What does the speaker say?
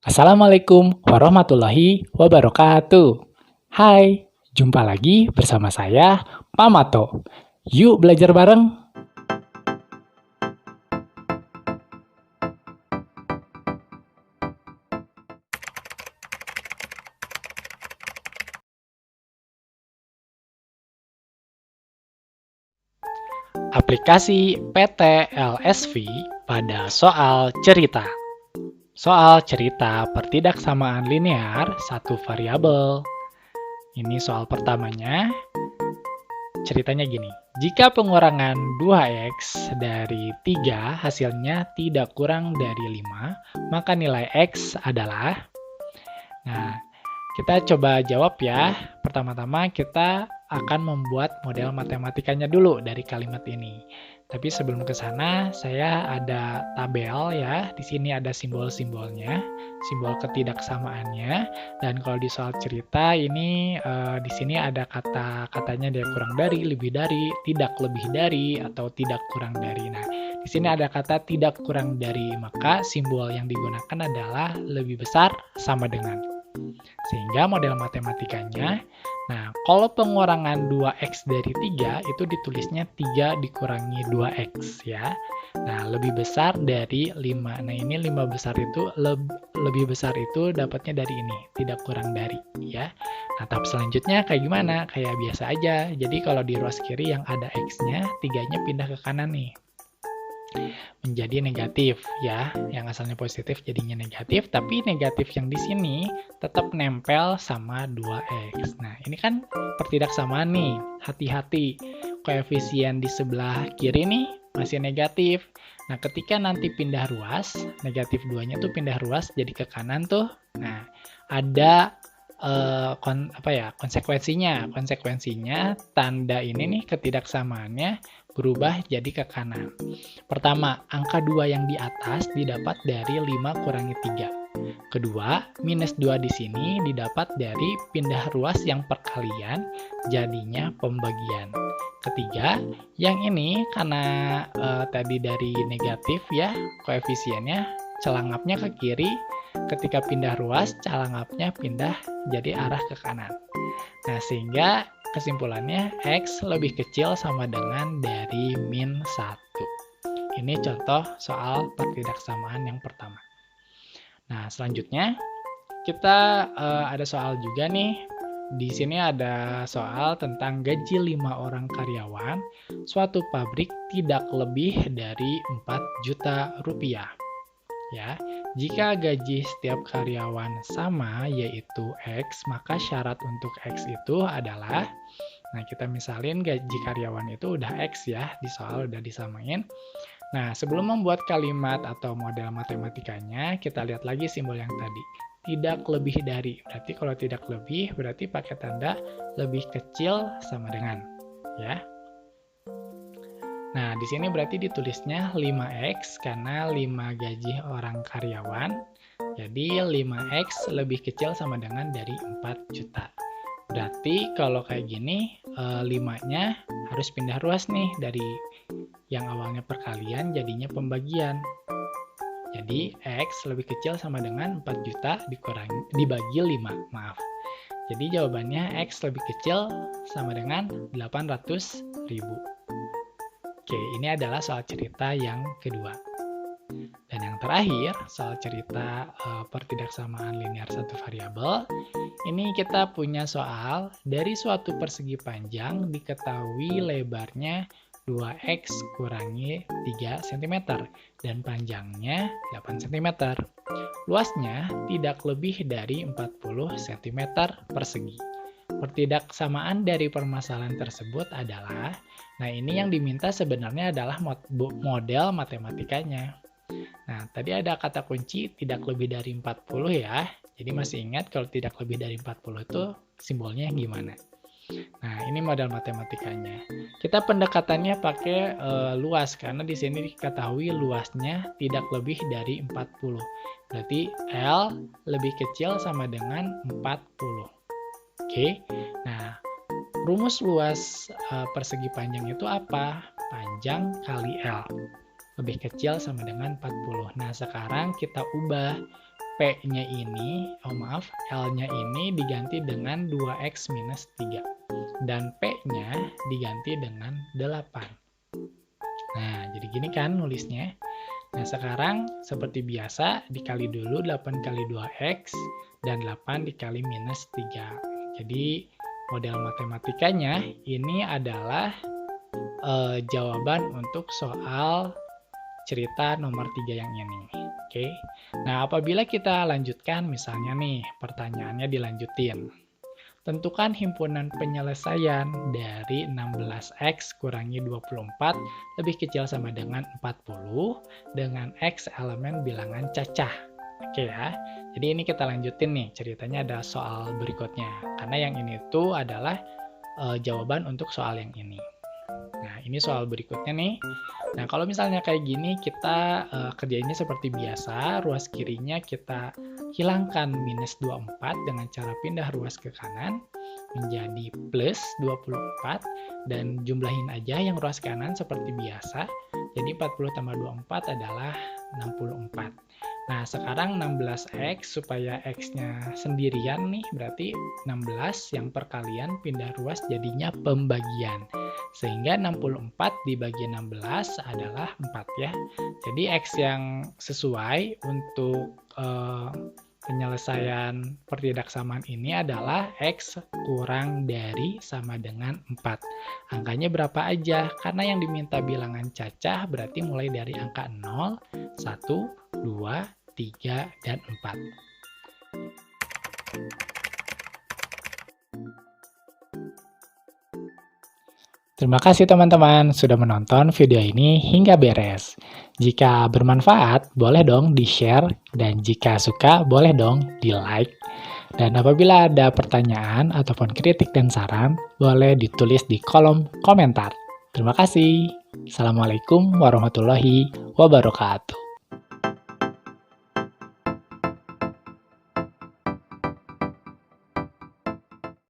Assalamualaikum warahmatullahi wabarakatuh. Hai, jumpa lagi bersama saya, Pak Mato. Yuk belajar bareng. Aplikasi PTLSV pada soal cerita. Soal cerita pertidaksamaan linear satu variabel. Ini soal pertamanya. Ceritanya gini, jika pengurangan 2x dari 3 hasilnya tidak kurang dari 5, maka nilai x adalah... Nah, kita coba jawab ya. Pertama-tama kita akan membuat model matematikanya dulu dari kalimat ini. Tapi sebelum ke sana, saya ada tabel ya. Di sini ada simbol-simbolnya, simbol ketidaksamaannya. Dan kalau di soal cerita ini di sini ada kata-katanya dia kurang dari, lebih dari, tidak lebih dari, atau tidak kurang dari. Nah, di sini ada kata tidak kurang dari, maka simbol yang digunakan adalah lebih besar sama dengan. Sehingga model matematikanya, nah kalau pengurangan 2x dari 3 itu ditulisnya 3 dikurangi 2x ya. Nah lebih besar dari 5. Nah ini 5 besar itu, lebih besar itu dapatnya dari ini, tidak kurang dari ya. Nah tahap selanjutnya kayak gimana? Kayak biasa aja. Jadi kalau di ruas kiri yang ada x-nya, 3-nya pindah ke kanan nih, menjadi negatif ya, yang asalnya positif jadinya negatif, tapi negatif yang di sini tetap nempel sama 2x. Nah, ini kan pertidaksamaan nih, hati-hati. Koefisien di sebelah kiri nih masih negatif. Nah, ketika nanti pindah ruas, negatif 2-nya tuh pindah ruas jadi ke kanan tuh. Nah, ada konsekuensinya. Konsekuensinya tanda ini nih ketidaksamaannya berubah jadi ke kanan. Pertama, angka 2 yang di atas didapat dari 5 kurangi 3. Kedua, minus 2 di sini didapat dari pindah ruas yang perkalian, jadinya pembagian. Ketiga, yang ini karena tadi dari negatif ya, koefisiennya celangapnya ke kiri, ketika pindah ruas, celangapnya pindah jadi arah ke kanan. Nah, sehingga kesimpulannya X lebih kecil sama dengan dari min 1. Ini contoh soal pertidaksamaan yang pertama. Nah, selanjutnya kita ada soal juga nih. Di sini ada soal tentang gaji 5 orang karyawan suatu pabrik tidak lebih dari 4 juta rupiah. Ya, jika gaji setiap karyawan sama yaitu X, maka syarat untuk X itu adalah, nah kita misalin gaji karyawan itu udah X ya, di soal udah disamain. Nah, sebelum membuat kalimat atau model matematikanya, kita lihat lagi simbol yang tadi. Tidak lebih dari, berarti kalau tidak lebih, berarti pakai tanda lebih kecil sama dengan, ya. Nah, di sini berarti ditulisnya 5X karena 5 gaji orang karyawan. Jadi 5X lebih kecil sama dengan dari 4 juta. Berarti kalau kayak gini, 5-nya harus pindah ruas nih. Dari yang awalnya perkalian jadinya pembagian. Jadi X lebih kecil sama dengan 4 juta dibagi 5. Maaf. Jadi jawabannya X lebih kecil sama dengan 800.000. Oke, ini adalah soal cerita yang kedua. Dan yang terakhir, soal cerita pertidaksamaan linear satu variabel. Ini kita punya soal dari suatu persegi panjang diketahui lebarnya 2x kurangi 3 cm dan panjangnya 8 cm. Luasnya tidak lebih dari 40 cm persegi. Pertidaksamaan dari permasalahan tersebut adalah, nah ini yang diminta sebenarnya adalah model matematikanya. Nah, tadi ada kata kunci tidak lebih dari 40 ya. Jadi masih ingat kalau tidak lebih dari 40 itu simbolnya gimana? Nah, ini model matematikanya. Kita pendekatannya pakai luas karena di sini diketahui luasnya tidak lebih dari 40. Berarti L lebih kecil sama dengan 40. Oke, nah rumus luas persegi panjang itu apa? Panjang kali L. Lebih kecil sama dengan 40. Nah, sekarang kita ubah P-nya ini, L-nya ini diganti dengan 2X minus 3. Dan P-nya diganti dengan 8. Nah, jadi gini kan nulisnya. Nah, sekarang seperti biasa dikali dulu 8 kali 2X dan 8 dikali minus 3. Jadi model matematikanya ini adalah jawaban untuk soal cerita nomor 3 yang ini. Oke. Nah, apabila kita lanjutkan misalnya nih, pertanyaannya dilanjutin. Tentukan himpunan penyelesaian dari 16X kurangi 24 lebih kecil sama dengan 40 dengan X elemen bilangan cacah. Oke ya, jadi ini kita lanjutin nih, ceritanya ada soal berikutnya. Karena yang ini tuh adalah jawaban untuk soal yang ini. Nah, ini soal berikutnya nih. Nah, kalau misalnya kayak gini, kita kerjainnya seperti biasa. Ruas kirinya kita hilangkan minus 24 dengan cara pindah ruas ke kanan menjadi plus 24. Dan jumlahin aja yang ruas kanan seperti biasa. Jadi 40 tambah 24 adalah 64. Nah, sekarang 16X supaya X-nya sendirian nih, berarti 16 yang perkalian pindah ruas jadinya pembagian. Sehingga 64 dibagi 16 adalah 4 ya. Jadi X yang sesuai untuk penyelesaian pertidaksamaan ini adalah X kurang dari sama dengan 4. Angkanya berapa aja? Karena yang diminta bilangan cacah berarti mulai dari angka 0, 1, 2, 3, dan 4. Terima kasih teman-teman sudah menonton video ini hingga beres. Jika bermanfaat, boleh dong di-share, dan jika suka, boleh dong di-like. Dan apabila ada pertanyaan ataupun kritik dan saran, boleh ditulis di kolom komentar. Terima kasih. Assalamualaikum warahmatullahi wabarakatuh.